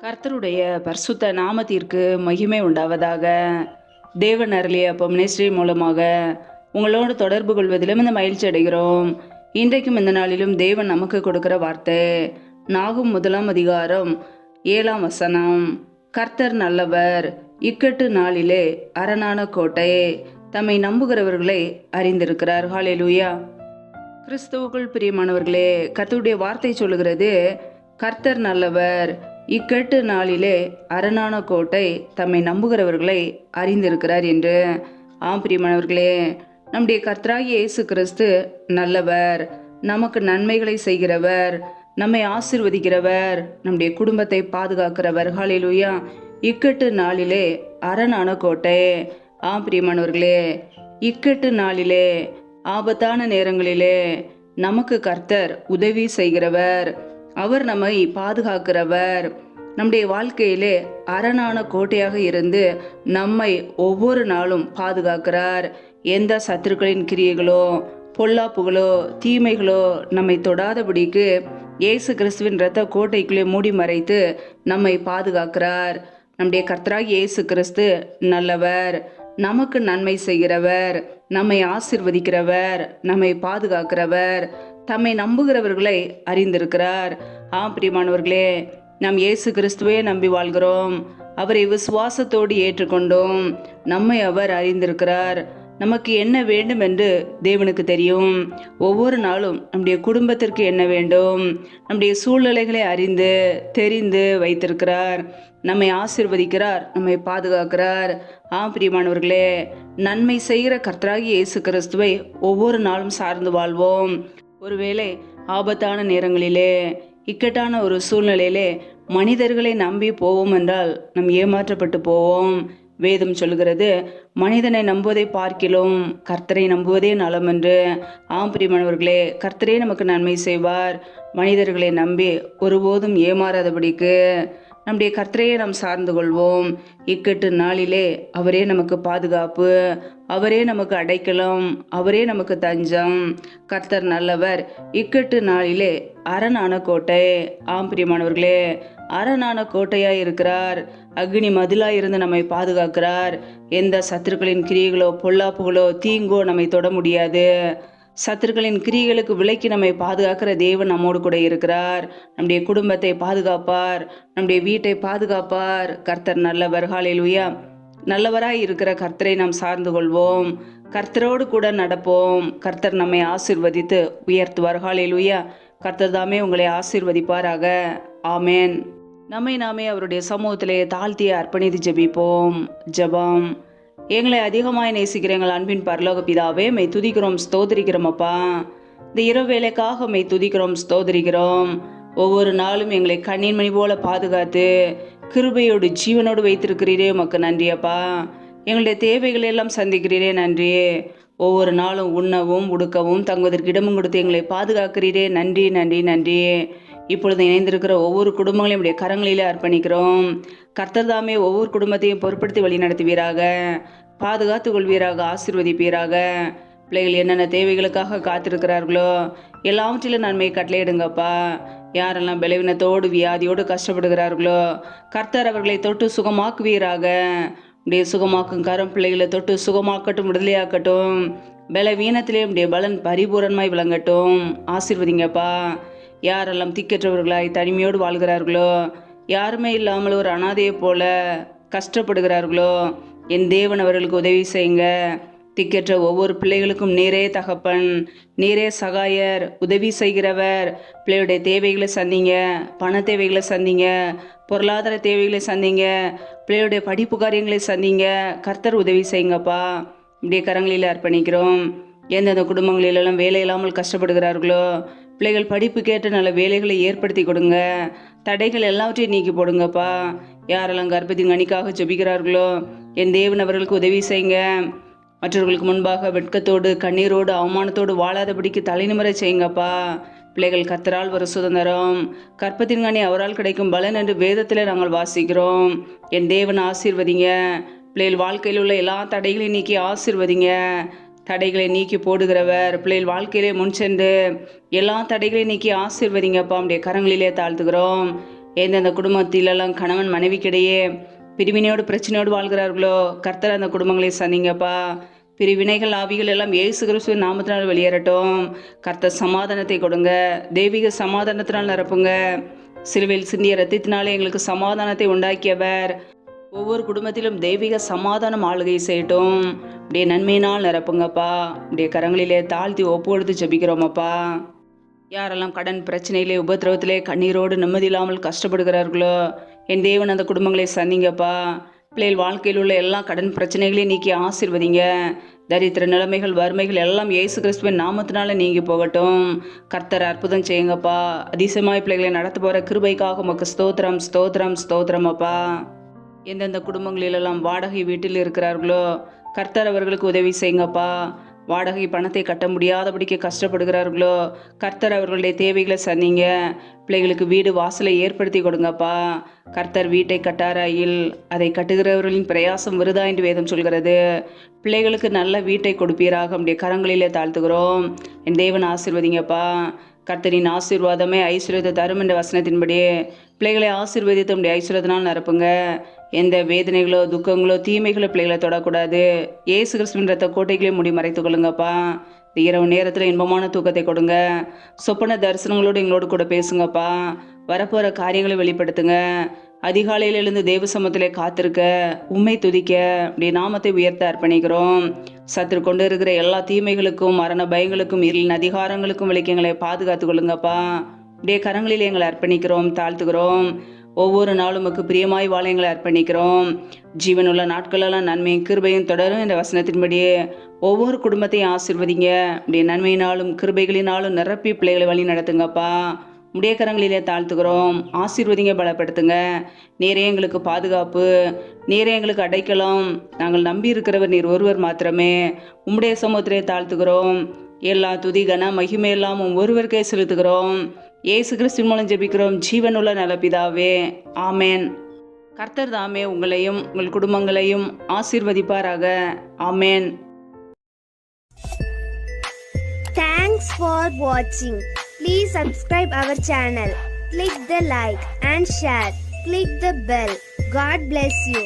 கர்த்தருடைய பரிசுத்த நாமத்திற்கு மகிமை உண்டாவதாக. தேவன் அருளிய மினிஸ்ட்ரி மூலமாக உங்களோடு தொடர்பு கொள்வதிலும் இந்த மகிழ்ச்சி அடைகிறோம். இன்றைக்கும் இந்த நாளிலும் தேவன் நமக்கு கொடுக்கிற வார்த்தை நாகும் 1 அதிகாரம் 7 வசனம். கர்த்தர் நல்லவர், இக்கட்டு நாளிலே அரணான கோட்டை, தம்மை நம்புகிறவர்களை அறிந்திருக்கிறார். ஹல்லேலூயா. கிறிஸ்துவுக்குள் பிரியமானவர்களே, கர்த்தருடைய வார்த்தை சொல்லுகிறது, கர்த்தர் நல்லவர், இக்கட்டு நாளிலே அரணான கோட்டை, தம்மை நம்புகிறவர்களை அறிந்திருக்கிறார் என்று. பிரியமானவர்களே, நம்முடைய கர்த்தராகிய இயேசு கிறிஸ்து நல்லவர், நமக்கு நன்மைகளை செய்கிறவர், நம்மை ஆசீர்வதிக்கிறவர், நம்முடைய குடும்பத்தை பாதுகாக்கிறவர். ஹல்லேலூயா. இக்கட்டு நாளிலே அரணான கோட்டை. பிரியமானவர்களே, இக்கட்டு நாளிலே, ஆபத்தான நேரங்களிலே நமக்கு கர்த்தர் உதவி செய்கிறவர், அவர் நம்மை பாதுகாக்கிறவர், நம்முடைய வாழ்க்கையிலே அரணான கோட்டையாக இருந்து நம்மை ஒவ்வொரு நாளும் பாதுகாக்கிறார். எந்த சத்துருக்களின் கிரியைகளோ பொல்லாப்புகளோ தீமைகளோ நம்மை தொடாதபடிக்கு இயேசு கிறிஸ்துவின் இரத்த கோட்டைக்குள்ளே மூடி மறைத்து நம்மை பாதுகாக்கிறார். நம்முடைய கர்த்தராகிய இயேசு கிறிஸ்து நல்லவர், நமக்கு நன்மை செய்கிறவர், நம்மை ஆசீர்வதிக்கிறவர், நம்மை பாதுகாக்கிறவர், தம்மை நம்புகிறவர்களை அறிந்திருக்கிறார். பிரியமானவர்களே, நாம் இயேசு கிறிஸ்துவே நம்பி வாழ்கிறோம், அவரை விசுவாசத்தோடு ஏற்றுக்கொண்டோம், நம்மை அவர் அறிந்திருக்கிறார். நமக்கு என்ன வேண்டும் என்று தேவனுக்கு தெரியும். ஒவ்வொரு நாளும் நம்முடைய குடும்பத்திற்கு என்ன வேண்டும், நம்முடைய சூழ்நிலைகளை அறிந்து தெரிந்து வைத்திருக்கிறார். நம்மை ஆசீர்வதிக்கிறார், நம்மை பாதுகாக்கிறார். பிரியமானவர்களே, நன்மை செய்கிற கர்த்தராகிய இயேசு கிறிஸ்துவை ஒவ்வொரு நாளும் சார்ந்து வாழ்வோம். ஒருவேளை ஆபத்தான நேரங்களிலே, இக்கட்டான ஒரு சூழ்நிலையிலே மனிதர்களை நம்பி போவோம் என்றால் நம் ஏமாற்றப்பட்டு போவோம். வேதம் சொல்கிறது, மனிதனை நம்புவதை பார்க்கிலும் கர்த்தரை நம்புவதே நலம் என்று. பிரியமானவர்களே, கர்த்தரே நமக்கு நன்மை செய்வார். மனிதர்களை நம்பி ஒருபோதும் ஏமாறாதபடிக்கு நம்முடைய கர்த்தரையே நாம் சார்ந்து கொள்வோம். இக்கட்டு நாளிலே அவரே நமக்கு பாதுகாப்பு, அவரே நமக்கு அடைக்கலம், அவரே நமக்கு தஞ்சம். கர்த்தர் நல்லவர், இக்கட்டு நாளிலே அரணான கோட்டை. பிரியமானவர்களே, அரணான கோட்டையாய் இருக்கிறார். அக்னி மதிலாய் இருந்து நம்மை பாதுகாக்கிறார். எந்த சத்துருக்களின் கிரியைகளோ பொல்லாப்புகளோ தீங்கோ நம்மை தொட முடியாது. சத்துருக்களின் கிரியைகளுக்கு விலக்கி நம்மை பாதுகாக்கிற தேவன் நம்மோடு கூட இருக்கிறார். நம்முடைய குடும்பத்தை பாதுகாப்பார், நம்முடைய வீட்டை பாதுகாப்பார். கர்த்தர் நல்லவர். ஹல்லேலூயா. நல்லவராய் இருக்கிற கர்த்தரை நாம் சார்ந்து கொள்வோம், கர்த்தரோடு கூட நடப்போம். கர்த்தர் நம்மை ஆசீர்வதித்து உயர்த்துவார். ஹல்லேலூயா. கர்த்தர் தாமே உங்களை ஆசீர்வதிப்பாராக. ஆமேன். நம்மை நாமே அவருடைய சமூகத்திலே தாழ்த்திய அர்ப்பணித்து ஜெபிப்போம். ஜெபம். எங்களை அதிகமாய் நேசிக்கிற எங்கள் அன்பின் பரலோக பிதாவே, மெய் துதிக்கிறோம், ஸ்தோத்திரிக்கிறோம். அப்பா, இந்த இரவு வேலைக்காக மெய் துதிக்கிறோம், ஸ்தோத்திரிக்கிறோம். ஒவ்வொரு நாளும் எங்களை கண்ணீர் மணி போல பாதுகாத்து கிருபையோடு ஜீவனோடு வைத்திருக்கிறீரே, உமக்கு நன்றி அப்பா. எங்களுடைய தேவைகளை எல்லாம் சந்திக்கிறீரே, நன்றி. ஒவ்வொரு நாளும் உண்ணவும் உடுக்கவும் தங்குவதற்கு இடமும் கொடுத்து எங்களை பாதுகாக்கிறீரே, நன்றி நன்றி நன்றி. இப்பொழுது இணைந்திருக்கிற ஒவ்வொரு குடும்பங்களையும் உடைய கரங்களிலே அர்ப்பணிக்கிறோம். கர்த்தர் தாமே ஒவ்வொரு குடும்பத்தையும் பொறுப்படுத்தி வழி நடத்துவீராக, பாதுகாத்து கொள்வீராக, ஆசீர்வதிப்பீராக. பிள்ளைகள் என்னென்ன தேவைகளுக்காக காத்திருக்கிறார்களோ எல்லாவற்றிலும் நன்மை கட்டளையிடுங்கப்பா. யாரெல்லாம் பலவீனத்தோடு வியாதியோடு கஷ்டப்படுகிறார்களோ கர்த்தர் அவர்களை தொட்டு சுகமாக்குவீராக. உடைய சுகமாக்கும் கரம் பிள்ளைகளை தொட்டு சுகமாக்கட்டும், விடுதலையாக்கட்டும். பலவீனத்திலே உடைய பலன் பரிபூரணமாய் விளங்கட்டும். ஆசீர்வதிங்கப்பா. யாரெல்லாம் திக்கற்றவர்களாய் தனிமையோடு வாழ்கிறார்களோ, யாருமே இல்லாமல் ஒரு அனாதையை போல கஷ்டப்படுகிறார்களோ, என் தேவன் அவர்களுக்கு உதவி செய்யுங்க. திக்கற்ற ஒவ்வொரு பிள்ளைகளுக்கும் நீரே தகப்பன், நீரே சகாயர், உதவி செய்கிறவர். பிள்ளையுடைய தேவைகளை சந்திங்க, பண தேவைகளை சந்திங்க, பொருளாதார தேவைகளை சந்திங்க, பிள்ளையுடைய படிப்பு காரியங்களை சந்திங்க. கர்த்தர் உதவி செய்யுங்கப்பா. இப்படியே கரங்களில் அர்ப்பணிக்கிறோம். எந்தெந்த குடும்பங்களிலெல்லாம் வேலை இல்லாமல் கஷ்டப்படுகிறார்களோ பிள்ளைகள் படிப்பு கேட்டு நல்ல வேலைகளை ஏற்படுத்தி கொடுங்க. தடைகள் எல்லாவற்றையும் நீக்கி போடுங்கப்பா. யாரெல்லாம் கர்ப்பத்தின் கனிக்காக ஜெபிக்கிறார்களோ என் தேவன் அவர்களுக்கு உதவி செய்யுங்க. மற்றவர்களுக்கு முன்பாக வெட்கத்தோடு கண்ணீரோடு அவமானத்தோடு வாழாதபடிக்கு தலைநிமிர செய்யுங்கப்பா. பிள்ளைகள் கர்த்தரால் ஒரு சுதந்திரம், கற்பத்தின் கனி அவரால் கிடைக்கும் பலன் என்று வேதத்தில் நாங்கள் வாசிக்கிறோம். என் தேவன் ஆசீர்வதிங்க. பிள்ளைகள் வாழ்க்கையில் உள்ள எல்லா தடைகளையும் நீக்கி ஆசீர்வதிங்க. தடைகளை நீக்கி போடுகிறவர், பிள்ளைகள் வாழ்க்கையிலே முன் சென்று எல்லா தடைகளையும் நீக்கி ஆசீர்வதிங்கப்பா. உடைய கரங்களிலே தாழ்த்துகிறோம். எந்தெந்த குடும்பத்திலெல்லாம் கணவன் மனைவிக்கிடையே பிரிவினையோடு பிரச்சனையோடு வாழ்கிறார்களோ கர்த்தர் அந்த குடும்பங்களை சந்திங்கப்பா. பிரிவினைகள் ஆவிகள் எல்லாம் இயேசு கிறிஸ்துவின் நாமத்தினால் வெளியேறட்டும். கர்த்தர் சமாதானத்தை கொடுங்க, தெய்வீக சமாதானத்தினால் நிரப்புங்க. சிலுவையில் சிந்திய இரத்தத்தினாலே எங்களுக்கு சமாதானத்தை உண்டாக்கியவர். ஒவ்வொரு குடும்பத்திலும் தெய்வீக சமாதானம் ஆளுகை செய்யட்டும். அப்படியே நன்மையினால் நிரப்புங்கப்பா. அப்படியே கரங்களிலே தாழ்த்தி ஒப்பு கொடுத்து ஜெபிக்கிறோமப்பா. யாரெல்லாம் கடன் பிரச்சனையிலே உபத்திரவத்திலே கண்ணீரோடு நிம்மதி இல்லாமல் கஷ்டப்படுகிறார்களோ என் தேவன் அந்த குடும்பங்களை சந்திங்கப்பா. பிள்ளைகள் வாழ்க்கையில் உள்ள எல்லா கடன் பிரச்சனைகளையும் நீக்கி ஆசீர்வதிங்க. தரித்திர நிலைமைகள் வறுமைகள் எல்லாம் இயேசு கிறிஸ்துவின் நாமத்தினால நீங்கி போகட்டும். கர்த்தர் அற்புதம் செய்யுங்கப்பா. அதிசயமாய் பிள்ளைகளை நடத்த போகிற கிருபைக்காக உமக்கு ஸ்தோத்திரம் ஸ்தோத்திரம் ஸ்தோத்திரம் அப்பா. எந்தெந்த குடும்பங்களிலெல்லாம் வாடகை வீட்டில் இருக்கிறார்களோ கர்த்தர் அவர்களுக்கு உதவி செய்யுங்கப்பா. வாடகை பணத்தை கட்ட முடியாதபடிக்கு கஷ்டப்படுகிறார்களோ கர்த்தர் அவர்களுடைய தேவைகளை சந்திங்க. பிள்ளைகளுக்கு வீடு வாசலை ஏற்படுத்தி கொடுங்கப்பா. கர்த்தர் வீட்டை கட்டாராயில் அதை கட்டுகிறவர்களின் பிரயாசம் விருதா என்று வேதம் சொல்கிறது. பிள்ளைகளுக்கு நல்ல வீட்டை கொடுப்பீராக நம்முடைய கரங்களிலே தாழ்த்துகிறோம். என் தேவன் ஆசீர்வதிங்கப்பா. கர்த்தரின் ஆசீர்வாதமே ஐஸ்வர்யத்தை தரும் என்ற வசனத்தின்படி பிள்ளைகளை ஆசீர்வதித்து நம்முடைய ஐஸ்வர்யத்தினால் நிரப்புங்க. எந்த வேதனைகளோ துக்கங்களோ தீமைகளோ பிள்ளைகளை தொடக்கூடாது. இயேசு கிறிஸ்துவின் ரத்த கோட்டைகளையும் முடி மறைத்து கொள்ளுங்கப்பா. இந்த இரவு நேரத்தில் இன்பமான தூக்கத்தை கொடுங்க. சொப்பன தரிசனங்களோடு எங்களோடு கூட பேசுங்கப்பா. வரப்போகிற காரியங்களை வெளிப்படுத்துங்க. அதிகாலையில் எழுந்து தேவ சமூகத்திலே காத்திருக்க உம்மை துதிக்க அப்படி நாமத்தை உயர்த்த அர்ப்பணிக்கிறோம். சத்துரு கொண்டு இருக்கிற எல்லா தீமைகளுக்கும் மரண பயங்களுக்கும் இருளின் அதிகாரங்களுக்கும் விலக்கி எங்களை பாதுகாத்து கொள்ளுங்கப்பா. அப்படியே கரங்களில் எங்களை அர்ப்பணிக்கிறோம், தாழ்த்துகிறோம். ஒவ்வொரு நாளும் உமக்கு பிரியமாய் வாழ எங்களை அர்ப்பணிக்கிறோம். ஜீவனுள்ள நாட்களெல்லாம் நன்மையும் கிருபையும் தொடரும் என்ற வசனத்தின்படியே ஒவ்வொரு குடும்பத்தையும் ஆசீர்வதிங்க. அப்படியே நன்மையினாலும் கிருபைகளினாலும் நிரப்பி பிள்ளைகளை வழி நடத்துங்கப்பா. உடைய கரங்களிலே தாழ்த்துகிறோம். ஆசீர்வதிங்க, பலப்படுத்துங்க. நேரே எங்களுக்கு பாதுகாப்பு, நேரே எங்களுக்கு அடைக்கலம். நாங்கள் நம்பி இருக்கிறவர் நீர் ஒருவர் மாத்திரமே. உம்முடைய சமூகத்திலே தாழ்த்துகிறோம். எல்லா துதி கன மகிமை எல்லாம் ஒருவருக்கே செலுத்துகிறோம். இயேசு கிறிஸ்துவின் மூலம் ஜெபிக்கிறோம் ஜீவனுள்ள நல்ல பிதாவே, ஆமேன். கர்த்தர் தாமே உங்களையும் உங்கள் குடும்பங்களையும் ஆசீர்வதிப்பாராக. ஆமேன். Thanks for watching. Please subscribe our channel. Click the like and share. Click the bell. God bless you.